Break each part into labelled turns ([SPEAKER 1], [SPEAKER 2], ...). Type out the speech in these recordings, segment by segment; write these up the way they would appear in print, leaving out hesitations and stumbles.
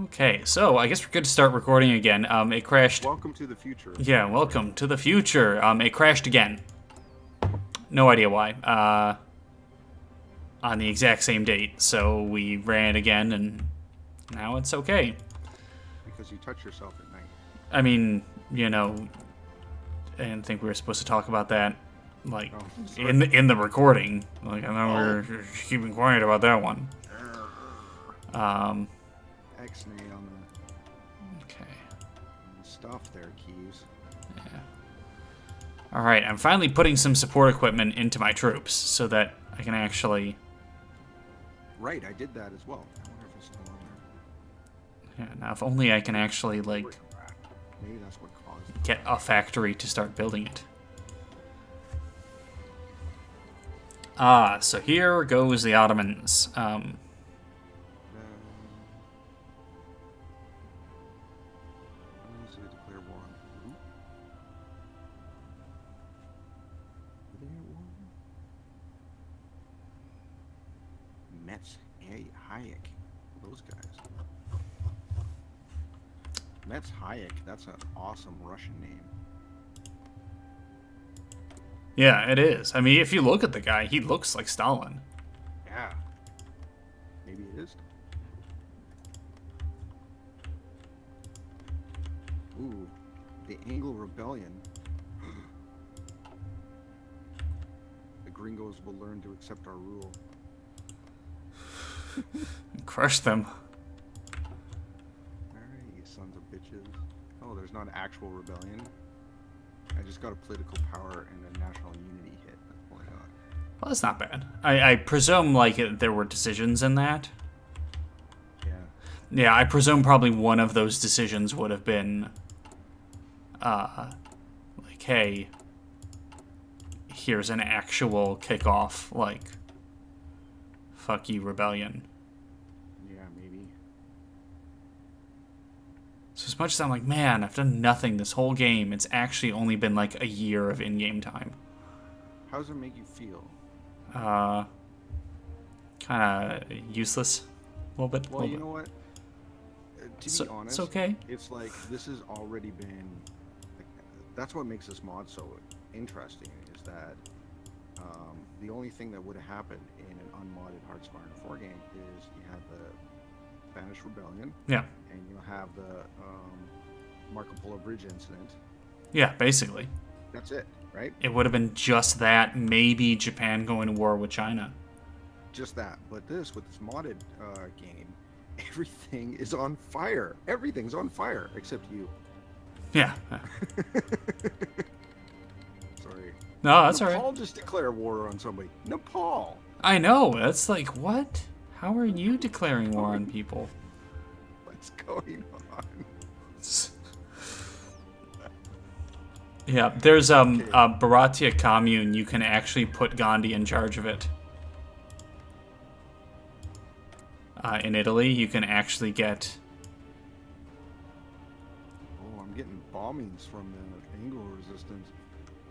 [SPEAKER 1] Okay, so I guess we're good to start recording again. It crashed.
[SPEAKER 2] Welcome to the future.
[SPEAKER 1] Yeah, welcome to the future. It crashed again. No idea why. On the exact same date. So we ran it again, and now it's okay.
[SPEAKER 2] Because you touch yourself at night.
[SPEAKER 1] I mean, I didn't think we were supposed to talk about that, like,
[SPEAKER 2] Oh,
[SPEAKER 1] in the recording. Like, I know we're keeping quiet about that one.
[SPEAKER 2] X-nay on
[SPEAKER 1] Okay.
[SPEAKER 2] the stuff there, Keys.
[SPEAKER 1] Yeah. All right, I'm finally putting some support equipment into my troops so that I can actually.
[SPEAKER 2] Right, I did that as well. I wonder if it's still on there.
[SPEAKER 1] Yeah, now if only I can actually like
[SPEAKER 2] Maybe that's what caused it.
[SPEAKER 1] get a factory to start building it. So here goes the Ottomans.
[SPEAKER 2] When is it declare war on who? Did they get war? Metz Hayek. Those guys. Metz Hayek. That's an awesome Russian name.
[SPEAKER 1] Yeah, it is. I mean, if you look at the guy, he looks like Stalin.
[SPEAKER 2] Yeah. Maybe it is. Ooh, the Anglo Rebellion. The gringos will learn to accept our rule.
[SPEAKER 1] Crush them.
[SPEAKER 2] Alright, you sons of bitches. Oh, there's not actual rebellion. I just got a political power and a national unity hit. That's all I got.
[SPEAKER 1] Well, that's not bad. I presume like there were decisions in that.
[SPEAKER 2] Yeah.
[SPEAKER 1] Yeah, I presume probably one of those decisions would have been, like, hey, here's an actual kickoff, like, fuck you, rebellion.
[SPEAKER 2] Yeah, maybe.
[SPEAKER 1] So as much as I'm like, man, I've done nothing this whole game, it's actually only been like a year of in-game time.
[SPEAKER 2] How does it make you feel?
[SPEAKER 1] Kind of useless, a little bit.
[SPEAKER 2] Well, you know what? To be honest,
[SPEAKER 1] it's okay.
[SPEAKER 2] it's like this has already been. Like, that's what makes this mod so interesting. Is that the only thing that would have happened in an unmodded Hearthstone 4 game is you had the Spanish Rebellion,
[SPEAKER 1] Yeah.
[SPEAKER 2] and you'll have the Marco Polo Bridge incident.
[SPEAKER 1] Yeah, basically.
[SPEAKER 2] That's it, right?
[SPEAKER 1] It would have been just that, maybe Japan going to war with China.
[SPEAKER 2] Just that. But this, with this modded game, everything is on fire. Everything's on fire except you.
[SPEAKER 1] Yeah.
[SPEAKER 2] Sorry.
[SPEAKER 1] No, that's all
[SPEAKER 2] Nepal
[SPEAKER 1] right.
[SPEAKER 2] just declared war on somebody. Nepal.
[SPEAKER 1] I know. That's like, what? How are you declaring war on people?
[SPEAKER 2] What's going on?
[SPEAKER 1] Yeah, there's a Baratia commune. You can actually put Gandhi in charge of it. In Italy, you can actually get.
[SPEAKER 2] Oh, I'm getting bombings from the Anglo resistance.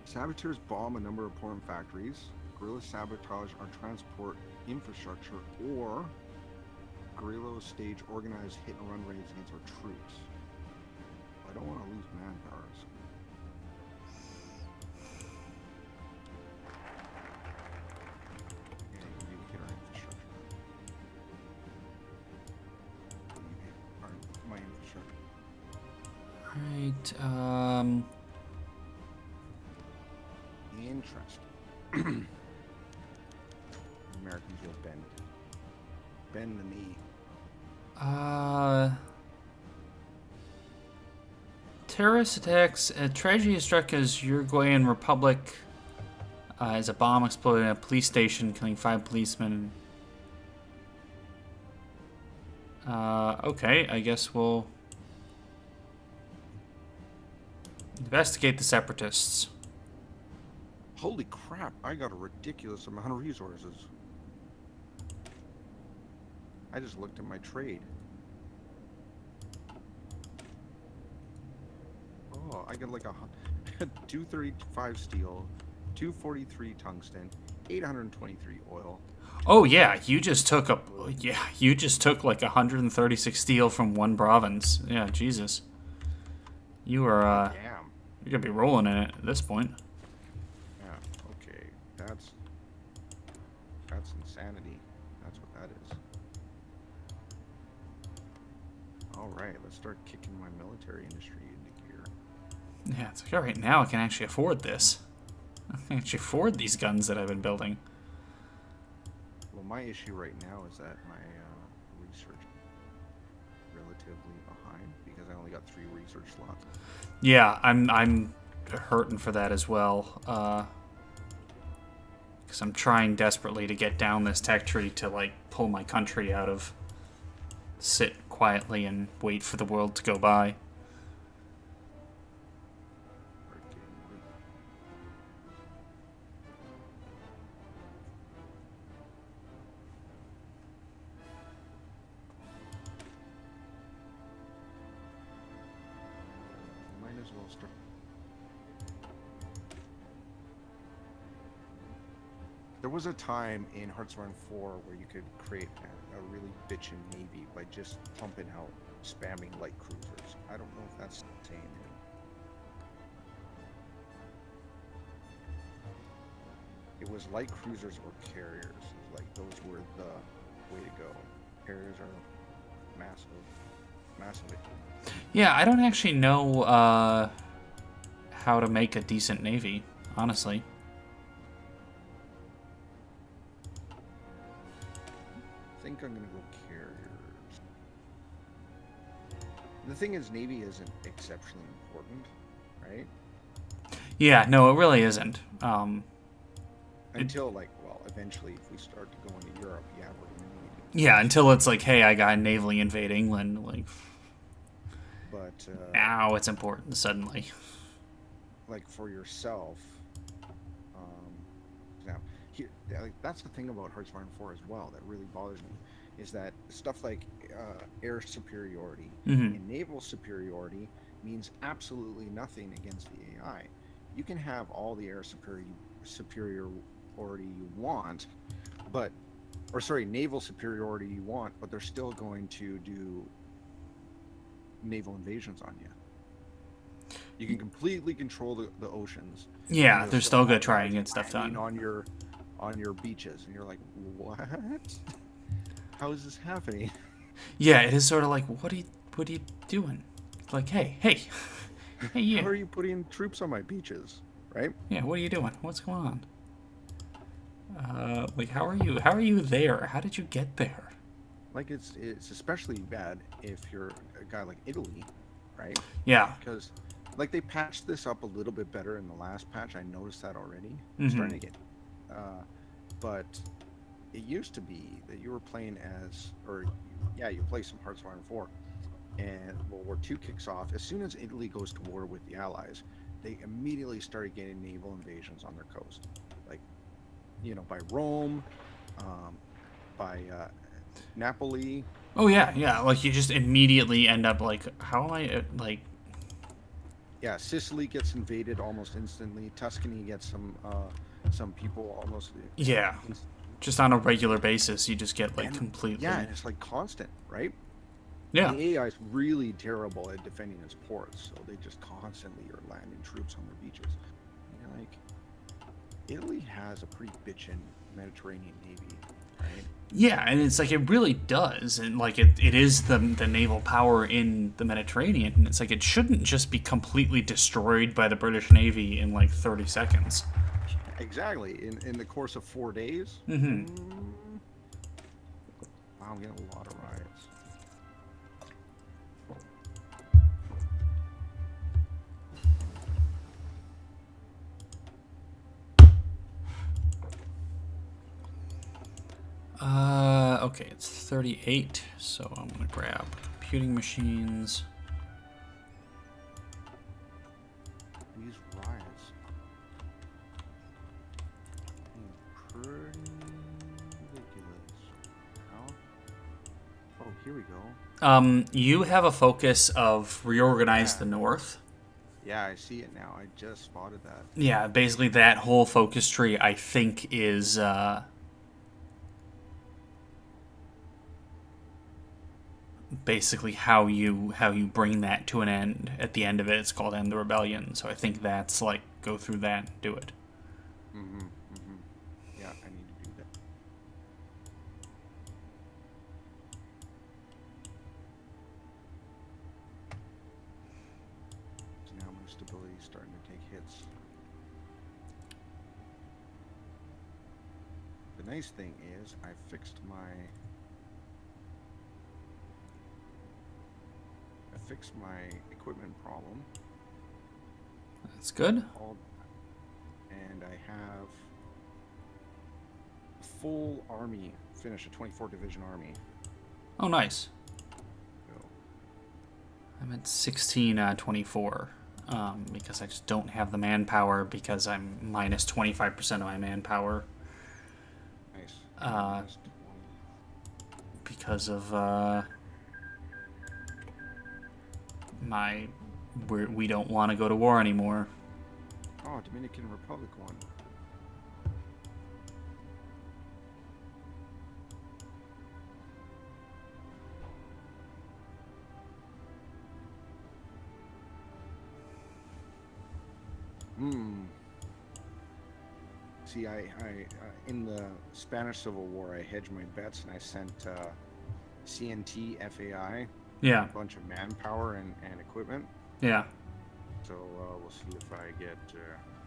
[SPEAKER 2] Saboteurs bomb a number of important factories. Guerrillas sabotage our transport infrastructure, or guerrillas stage organized hit and run raids against our troops. I don't want to lose manpower. So. Yeah, you need to hit our infrastructure. My infrastructure.
[SPEAKER 1] Right.
[SPEAKER 2] Interesting. Americans will bend the knee.
[SPEAKER 1] Terrorist attacks. A tragedy has struck as Uruguayan Republic as a bomb exploded in a police station, killing 5 policemen. Okay, I guess we'll investigate the separatists.
[SPEAKER 2] Holy crap, I got a ridiculous amount of resources. I just looked at my trade. Oh, I got like a 235 steel, 243 tungsten, 823 oil.
[SPEAKER 1] Oh yeah, you just took like 136 steel from one province. Yeah, Jesus. You are
[SPEAKER 2] Damn.
[SPEAKER 1] you're gonna be rolling in it at this point.
[SPEAKER 2] Yeah. Okay. That's insanity. That's what that is. All right. Let's start kicking my military industry into gear.
[SPEAKER 1] Yeah, it's like all right, now I can actually afford this. I can actually afford these guns that I've been building.
[SPEAKER 2] Well, my issue right now is that my research is relatively behind because I only got 3 research slots.
[SPEAKER 1] Yeah, I'm hurting for that as well. Because I'm trying desperately to get down this tech tree to like pull my country out of sit quietly and wait for the world to go by.
[SPEAKER 2] Might as well start. There was a time in Hearts of Iron 4 where you could create a really bitchin' navy by just pumping out, spamming light cruisers. I don't know if that's the same. It was light cruisers or carriers. Like those were the way to go. Carriers are massive.
[SPEAKER 1] Yeah, I don't actually know how to make a decent navy, honestly.
[SPEAKER 2] I think I'm gonna go carriers. The thing is, navy isn't exceptionally important, right?
[SPEAKER 1] Yeah, no, it really isn't.
[SPEAKER 2] Until eventually, if we start to go into Europe, yeah, we're gonna need it.
[SPEAKER 1] Yeah, until it's like, hey, I got navally invade England, like.
[SPEAKER 2] But
[SPEAKER 1] Now it's important suddenly.
[SPEAKER 2] like for yourself, now here, that's the thing about Hearts of Iron 4 as well that really bothers me, is that stuff like air superiority and naval superiority means absolutely nothing against the AI. You can have all the air superiority you want, naval superiority you want, but they're still going to do naval invasions on you. You can completely control the oceans.
[SPEAKER 1] Yeah, they're still good trying to get stuff done
[SPEAKER 2] on your beaches, and you're like, what? How is this happening?
[SPEAKER 1] Yeah, it is sort of like, what are you doing? It's like, hey, you.
[SPEAKER 2] How are you putting troops on my beaches, right?
[SPEAKER 1] Yeah, what are you doing? What's going on? Like, how are you there? How did you get there?
[SPEAKER 2] Like it's especially bad if you're a guy like Italy, right?
[SPEAKER 1] Yeah.
[SPEAKER 2] Because like they patched this up a little bit better in the last patch. I noticed that already. It's starting to get, but it used to be that you were playing you play some Hearts of Iron 4, and World War II kicks off. As soon as Italy goes to war with the Allies, they immediately started getting naval invasions on their coast, like, by Rome, by Napoli.
[SPEAKER 1] Oh yeah. Like you just immediately end up like, how am I like?
[SPEAKER 2] Yeah, Sicily gets invaded almost instantly. Tuscany gets some people almost.
[SPEAKER 1] Yeah. Just on a regular basis, you just get like completely.
[SPEAKER 2] Yeah, and it's like constant, right?
[SPEAKER 1] Yeah.
[SPEAKER 2] The AI is really terrible at defending its ports, so they just constantly are landing troops on their beaches. You're like, Italy has a pretty bitchin' Mediterranean navy, right?
[SPEAKER 1] Yeah, and it's like it really does, and like it is the naval power in the Mediterranean, and it's like it shouldn't just be completely destroyed by the British Navy in like 30 seconds.
[SPEAKER 2] Exactly, in the course of 4 days. Wow, I'm getting a lot of riots.
[SPEAKER 1] Okay, it's 38, so I'm gonna grab computing machines.
[SPEAKER 2] These riots seem pretty ridiculous. Oh, here we go.
[SPEAKER 1] You have a focus of reorganize the North.
[SPEAKER 2] Yeah, I see it now. I just spotted that.
[SPEAKER 1] Yeah, basically that whole focus tree, I think, is basically how you bring that to an end. At the end of it, it's called End the Rebellion. So I think that's like go through that and do it.
[SPEAKER 2] Yeah, I need to do that. So now my stability is starting to take hits. The nice thing is I fixed my equipment problem.
[SPEAKER 1] That's good.
[SPEAKER 2] And I have a full army finish, a 24 division army.
[SPEAKER 1] Oh, nice.
[SPEAKER 2] So,
[SPEAKER 1] I'm at 1624 because I just don't have the manpower because I'm minus 25% of my manpower.
[SPEAKER 2] nice.
[SPEAKER 1] Because of we don't want to go to war anymore.
[SPEAKER 2] Oh, Dominican Republic won. See, I in the Spanish Civil War, I hedged my bets and I sent CNT FAI
[SPEAKER 1] Yeah.
[SPEAKER 2] a bunch of manpower and equipment.
[SPEAKER 1] Yeah.
[SPEAKER 2] So we'll see if I get.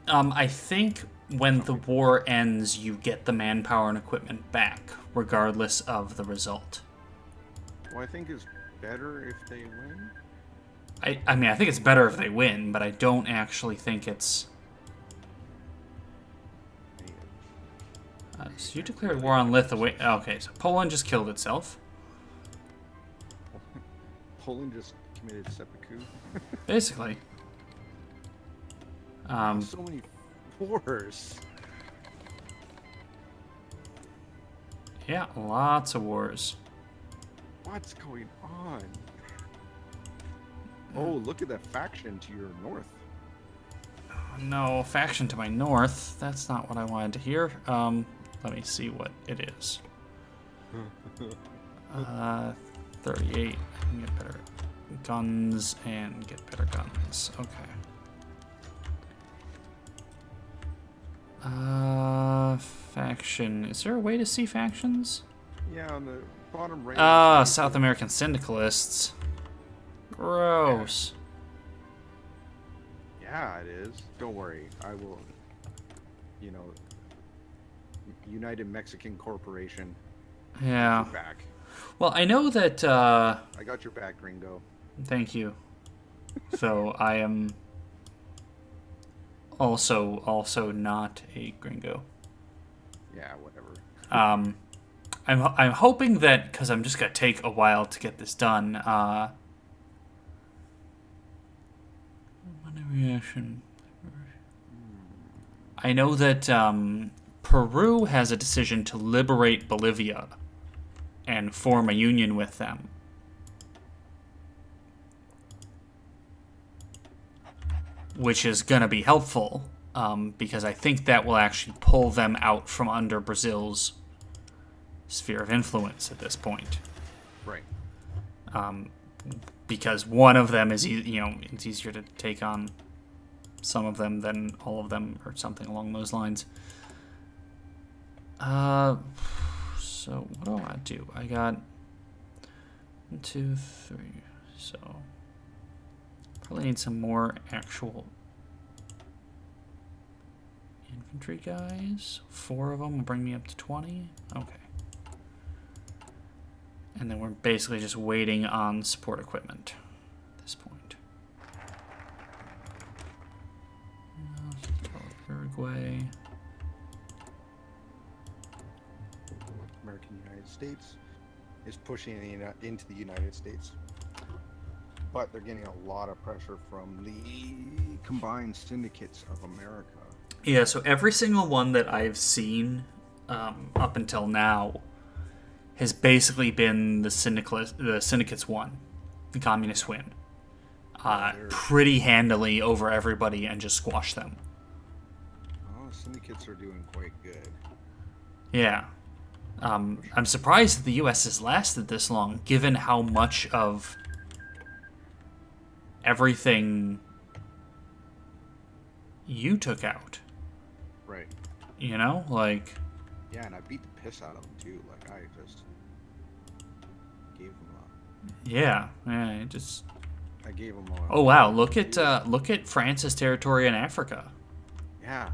[SPEAKER 1] I think when the war ends, you get the manpower and equipment back, regardless of the result.
[SPEAKER 2] Well, I think it's better if they win.
[SPEAKER 1] I mean, I think it's better if they win, but I don't actually think it's... so you declared war on Lithuania. Okay, so Poland just killed itself.
[SPEAKER 2] Poland just committed seppuku.
[SPEAKER 1] Basically.
[SPEAKER 2] So many wars.
[SPEAKER 1] Yeah, lots of wars.
[SPEAKER 2] What's going on? Oh, look at that faction to your north.
[SPEAKER 1] No, faction to my north. That's not what I wanted to hear. Let me see what it is. 38. I can get better guns and get better guns. Okay. Faction. Is there a way to see factions?
[SPEAKER 2] Yeah, on the bottom right.
[SPEAKER 1] Ah, South American syndicalists. Gross.
[SPEAKER 2] Yeah, it is. Don't worry. I will, United Mexican Corporation.
[SPEAKER 1] Yeah.
[SPEAKER 2] Got your back.
[SPEAKER 1] Well, I know that...
[SPEAKER 2] I got your back, Gringo.
[SPEAKER 1] Thank you. So I am also not a gringo.
[SPEAKER 2] Yeah, whatever.
[SPEAKER 1] I'm hoping that, because I'm just gonna take a while to get this done. Reaction. I know that Peru has a decision to liberate Bolivia and form a union with them. Which is going to be helpful, because I think that will actually pull them out from under Brazil's sphere of influence at this point.
[SPEAKER 2] Right.
[SPEAKER 1] Because one of them is, it's easier to take on some of them than all of them, or something along those lines. So what do I do? I got 1, 2, 3. So probably need some more actual infantry guys. 4 of them will bring me up to 20. Okay. And then we're basically just waiting on support equipment at this point. Uruguay.
[SPEAKER 2] American United States is pushing into the United States. But they're getting a lot of pressure from the combined syndicates of America.
[SPEAKER 1] Yeah, so every single one that I've seen up until now has basically been the syndicates won, the communists win, pretty handily over everybody and just squash them.
[SPEAKER 2] Oh, syndicates are doing quite good.
[SPEAKER 1] Yeah. I'm surprised that the U.S. has lasted this long, given how much of everything you took out.
[SPEAKER 2] Right.
[SPEAKER 1] You know, like.
[SPEAKER 2] Yeah, and I beat the piss out of them too. Like I just gave them a.
[SPEAKER 1] Yeah, it just.
[SPEAKER 2] I gave them a.
[SPEAKER 1] Oh wow! Look at France's territory in Africa.
[SPEAKER 2] Yeah.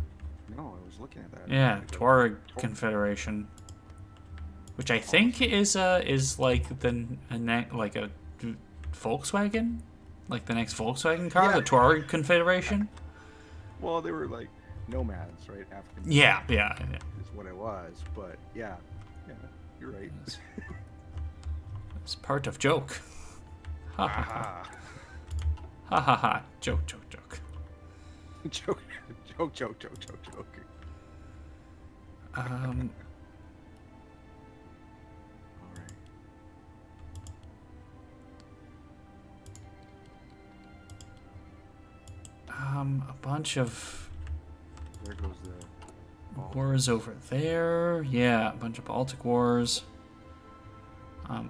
[SPEAKER 2] No, I was looking at that.
[SPEAKER 1] Yeah,
[SPEAKER 2] Like
[SPEAKER 1] Tuareg Confederation, which I think is like like a Volkswagen, like the next Volkswagen car,
[SPEAKER 2] Yeah.
[SPEAKER 1] the Tuareg Confederation.
[SPEAKER 2] Well, they were like nomads, right? African.
[SPEAKER 1] Yeah.
[SPEAKER 2] Is what it was, but yeah, you're right.
[SPEAKER 1] It's part of joke. Ha ha ha.
[SPEAKER 2] Ah.
[SPEAKER 1] Ha ha ha. Joke.
[SPEAKER 2] Joke. All right.
[SPEAKER 1] A bunch of
[SPEAKER 2] There goes the
[SPEAKER 1] wars over there. Yeah, a bunch of Baltic wars.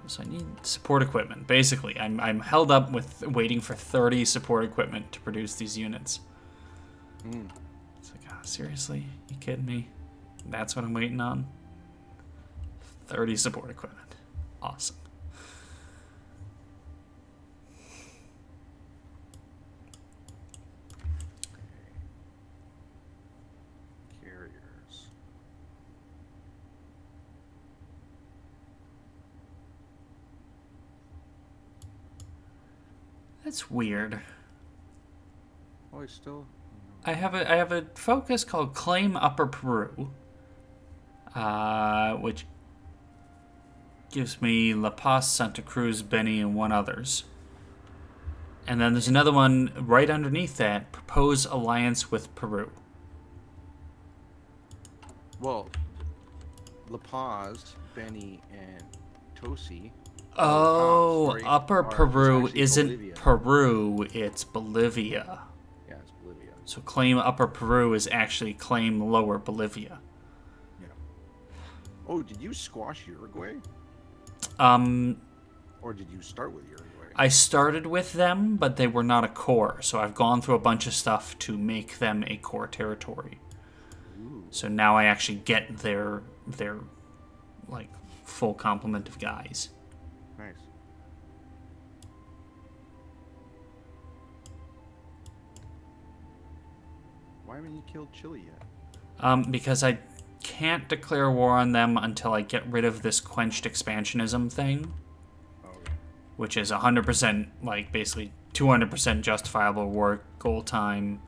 [SPEAKER 1] So I need support equipment. Basically, I'm held up with waiting for 30 support equipment to produce these units. It's like, seriously? You kidding me? That's what I'm waiting on? 30 support equipment. Awesome.
[SPEAKER 2] carriers.
[SPEAKER 1] That's weird.
[SPEAKER 2] Oh, he's still.
[SPEAKER 1] I have a focus called Claim Upper Peru, which gives me La Paz, Santa Cruz, Beni, and one others. And then there's another one right underneath that, Propose Alliance with Peru.
[SPEAKER 2] Well, La Paz, Beni, and Tosi.
[SPEAKER 1] Oh,
[SPEAKER 2] sorry,
[SPEAKER 1] Upper
[SPEAKER 2] is
[SPEAKER 1] Peru
[SPEAKER 2] actually
[SPEAKER 1] isn't
[SPEAKER 2] Bolivia.
[SPEAKER 1] Peru, it's Bolivia.
[SPEAKER 2] Yeah, it's Bolivia.
[SPEAKER 1] So Claim Upper Peru is actually Claim Lower Bolivia.
[SPEAKER 2] Yeah. Oh, did you squash Uruguay? Or did you start with Uruguay?
[SPEAKER 1] I started with them, but they were not a core, so I've gone through a bunch of stuff to make them a core territory.
[SPEAKER 2] Ooh.
[SPEAKER 1] So now I actually get their like full complement of guys.
[SPEAKER 2] Nice. Why haven't you killed Chile yet?
[SPEAKER 1] Because I can't declare war on them until I get rid of this quenched expansionism thing, which is 100%, like basically 200% justifiable war goal time,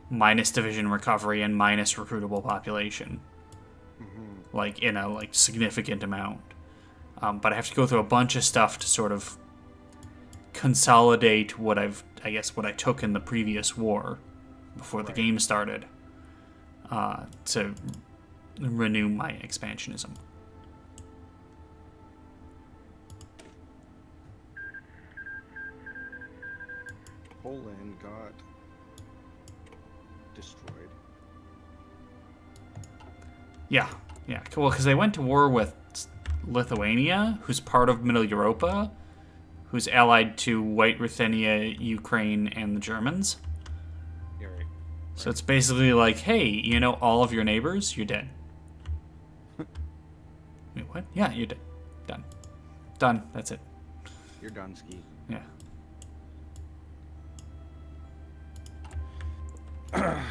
[SPEAKER 1] minus division recovery, and minus recruitable population. Like in a significant amount. But I have to go through a bunch of stuff to sort of consolidate what I took in the previous war before the game started, to renew my expansionism.
[SPEAKER 2] Poland got destroyed.
[SPEAKER 1] Yeah. Well, because they went to war with Lithuania, who's part of Middle Europa, who's allied to White Ruthenia, Ukraine, and the Germans.
[SPEAKER 2] Yeah, right.
[SPEAKER 1] So it's basically like, hey, all of your neighbors, you're dead. Wait, what? Yeah, you're dead. Done. That's it.
[SPEAKER 2] You're done, Ski.
[SPEAKER 1] Yeah.
[SPEAKER 2] The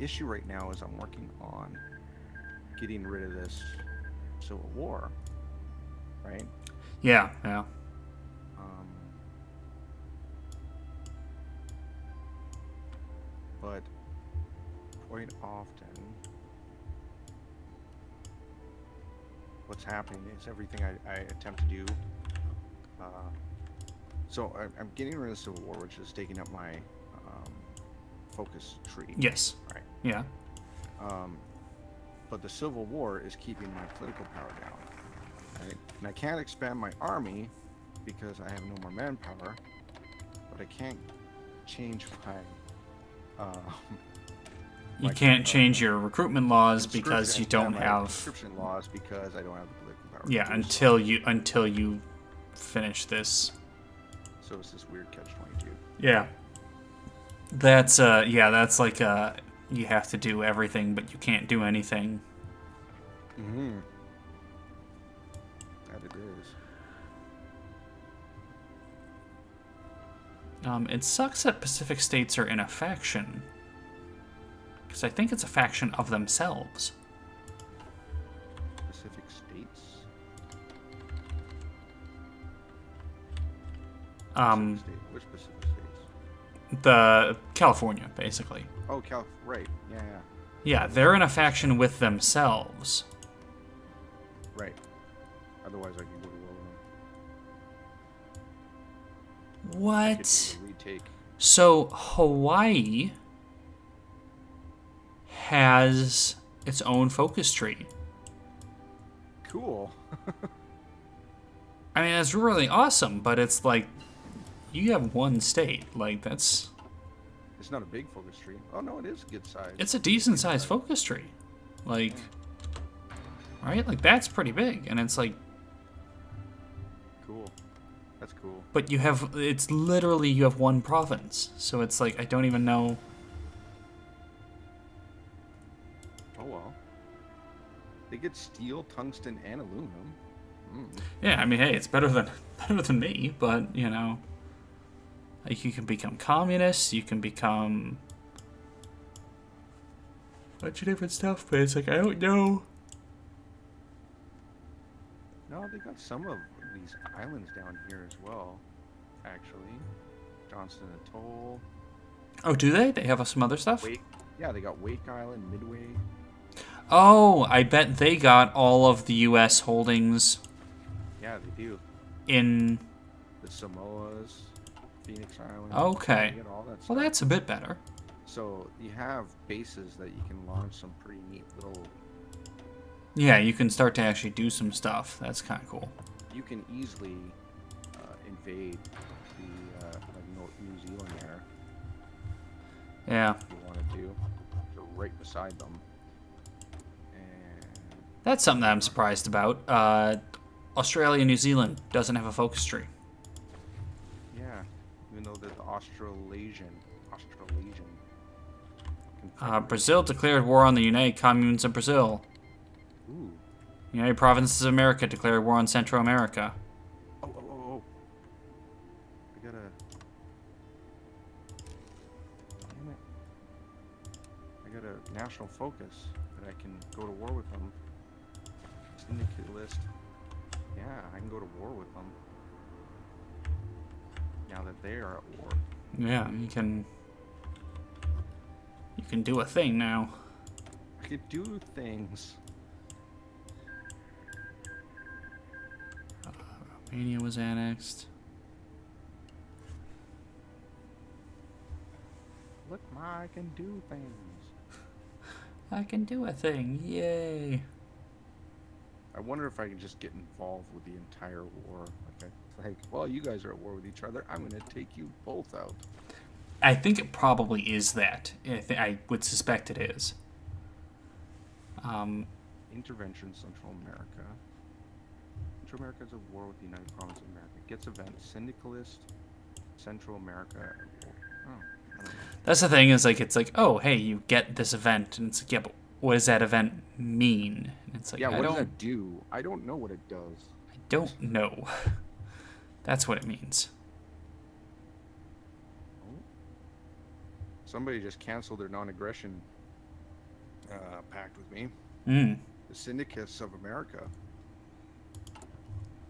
[SPEAKER 2] issue right now is I'm working on getting rid of this civil war, right?
[SPEAKER 1] Yeah.
[SPEAKER 2] But quite often, what's happening is everything I attempt to do. So I'm getting rid of civil war, which is taking up my focus tree.
[SPEAKER 1] Yes.
[SPEAKER 2] Right.
[SPEAKER 1] Yeah.
[SPEAKER 2] But the civil war is keeping my political power down. Right? And I can't expand my army because I have no more manpower. But I can't change my
[SPEAKER 1] You can't change your recruitment laws because you don't have
[SPEAKER 2] conscription laws because I don't have the political power.
[SPEAKER 1] Yeah, until you finish this.
[SPEAKER 2] So it's this weird catch-22.
[SPEAKER 1] Yeah. That's like you have to do everything but you can't do anything.
[SPEAKER 2] Mm-hmm. That it is.
[SPEAKER 1] It sucks that Pacific states are in a faction. Because I think it's a faction of themselves.
[SPEAKER 2] Pacific states? Pacific state. Which Pacific states?
[SPEAKER 1] The California, basically.
[SPEAKER 2] Oh, right. Yeah.
[SPEAKER 1] Yeah, they're in a faction with themselves.
[SPEAKER 2] Right. Otherwise, I can go to war with them.
[SPEAKER 1] What?
[SPEAKER 2] Retake.
[SPEAKER 1] So Hawaii has its own focus tree.
[SPEAKER 2] Cool.
[SPEAKER 1] I mean, it's really awesome, but it's like you have one state. Like that's.
[SPEAKER 2] It's not a big focus tree. Oh no, it is a good size.
[SPEAKER 1] It's a decent sized focus tree. Like, right? Like that's pretty big, and it's like.
[SPEAKER 2] Cool. That's cool.
[SPEAKER 1] But it's literally you have one province, so it's like I don't even know.
[SPEAKER 2] Oh well. They get steel, tungsten, and aluminum.
[SPEAKER 1] Yeah, I mean, hey, it's better than me, but you know, like you can become communist, you can become a bunch of different stuff, but it's like I don't know.
[SPEAKER 2] No, they got some of these islands down here as well. Actually, Johnston Atoll.
[SPEAKER 1] Oh, do they? They have some other stuff.
[SPEAKER 2] Yeah, they got Wake Island, Midway.
[SPEAKER 1] Oh, I bet they got all of the U.S. holdings.
[SPEAKER 2] Yeah, they do.
[SPEAKER 1] In
[SPEAKER 2] the Samoas, Phoenix Island.
[SPEAKER 1] Okay.
[SPEAKER 2] They get all that stuff.
[SPEAKER 1] Well, that's a bit better.
[SPEAKER 2] So you have bases that you can launch some pretty neat little.
[SPEAKER 1] Yeah, you can start to actually do some stuff. That's kind of cool.
[SPEAKER 2] You can easily invade the New Zealand there.
[SPEAKER 1] Yeah.
[SPEAKER 2] If you wanted to. So right beside them. And
[SPEAKER 1] That's something that I'm surprised about. Australia, New Zealand doesn't have a focus tree.
[SPEAKER 2] Yeah, even though they're the Australasian.
[SPEAKER 1] Brazil declared war on the United Communes of Brazil.
[SPEAKER 2] Ooh.
[SPEAKER 1] United Provinces of America declared war on Central America.
[SPEAKER 2] Oh. I gotta... Damn it. I got a national focus that I can go to war with them. Syndicate list. Yeah, I can go to war with them. Now that they are at war.
[SPEAKER 1] Yeah, you can do a thing now.
[SPEAKER 2] I could do things.
[SPEAKER 1] Romania was annexed.
[SPEAKER 2] Look, Ma, I can do things.
[SPEAKER 1] I can do a thing. Yay.
[SPEAKER 2] I wonder if I can just get involved with the entire war. Like, well, you guys are at war with each other. I'm going to take you both out.
[SPEAKER 1] I think it probably is that. I would suspect it is.
[SPEAKER 2] Intervention Central America. Central America is at war with the United Provinces of America. Gets event Syndicalist Central America at war. Oh, I don't know.
[SPEAKER 1] That's the thing, is like it's like, oh, hey, you get this event, and it's like, yeah, but what does that event mean? And it's like,
[SPEAKER 2] yeah, what does that do? I don't know what it does.
[SPEAKER 1] I don't know. That's what it means.
[SPEAKER 2] Oh. Somebody just canceled their non-aggression pact with me. The Syndicates of America.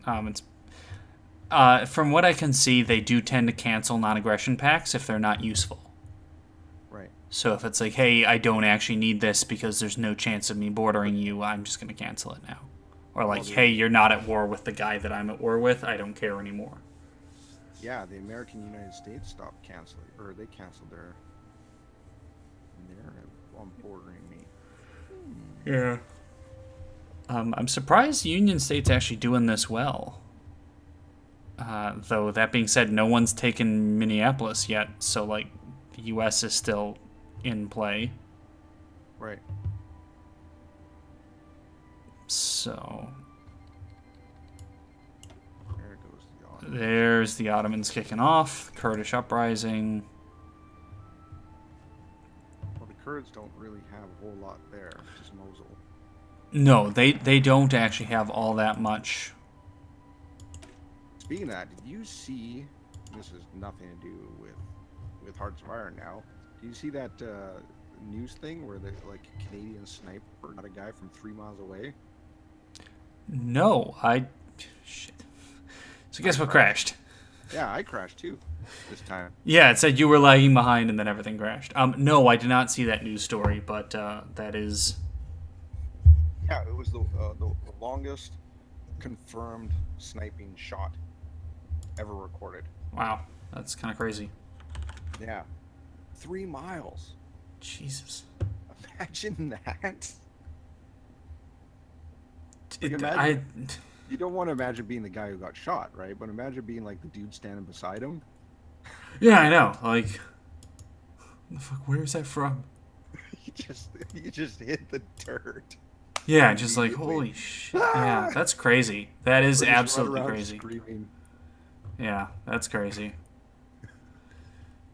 [SPEAKER 1] It's from what I can see, they do tend to cancel non-aggression pacts if they're not useful.
[SPEAKER 2] Right.
[SPEAKER 1] So if it's like, hey, I don't actually need this because there's no chance of me bordering you, I'm just going to cancel it now. Or like, hey, you're not at war with the guy that I'm at war with, I don't care anymore.
[SPEAKER 2] Yeah, the American United States stopped canceling, or they canceled their on bordering me.
[SPEAKER 1] Yeah. I'm surprised the Union State's actually doing this well. Though, that being said, no one's taken Minneapolis yet, so, like, the U.S. is still in play.
[SPEAKER 2] Right.
[SPEAKER 1] So
[SPEAKER 2] There goes the Ottoman.
[SPEAKER 1] there's the Ottomans kicking off. Kurdish uprising.
[SPEAKER 2] Well, the Kurds don't really have a whole lot there. Just Mosul.
[SPEAKER 1] No, they don't actually have all that much.
[SPEAKER 2] Speaking of that, did you see? This has nothing to do with Hearts of Iron now. Do you see that news thing where the Canadian sniper got a guy from 3 miles away?
[SPEAKER 1] No, shit. So guess what crashed?
[SPEAKER 2] Yeah, I crashed too this time.
[SPEAKER 1] Yeah, it said you were lagging behind and then everything crashed. No, I did not see that news story, but that is.
[SPEAKER 2] Yeah, it was the longest confirmed sniping shot ever recorded.
[SPEAKER 1] Wow, that's kind of crazy.
[SPEAKER 2] Yeah, 3 miles.
[SPEAKER 1] Jesus.
[SPEAKER 2] Imagine that. You don't want to imagine being the guy who got shot, right? But imagine being like the dude standing beside him.
[SPEAKER 1] Yeah, I know. Like, what the fuck? Where is that from?
[SPEAKER 2] you just hit the dirt.
[SPEAKER 1] Yeah, just like holy shit. Yeah, that's crazy. That is absolutely crazy.
[SPEAKER 2] Screaming.
[SPEAKER 1] Yeah, that's crazy.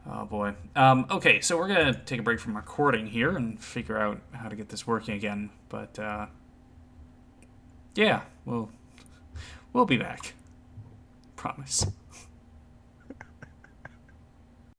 [SPEAKER 1] Oh boy. Okay, so we're gonna take a break from recording here and figure out how to get this working again. But yeah, we'll be back. Promise.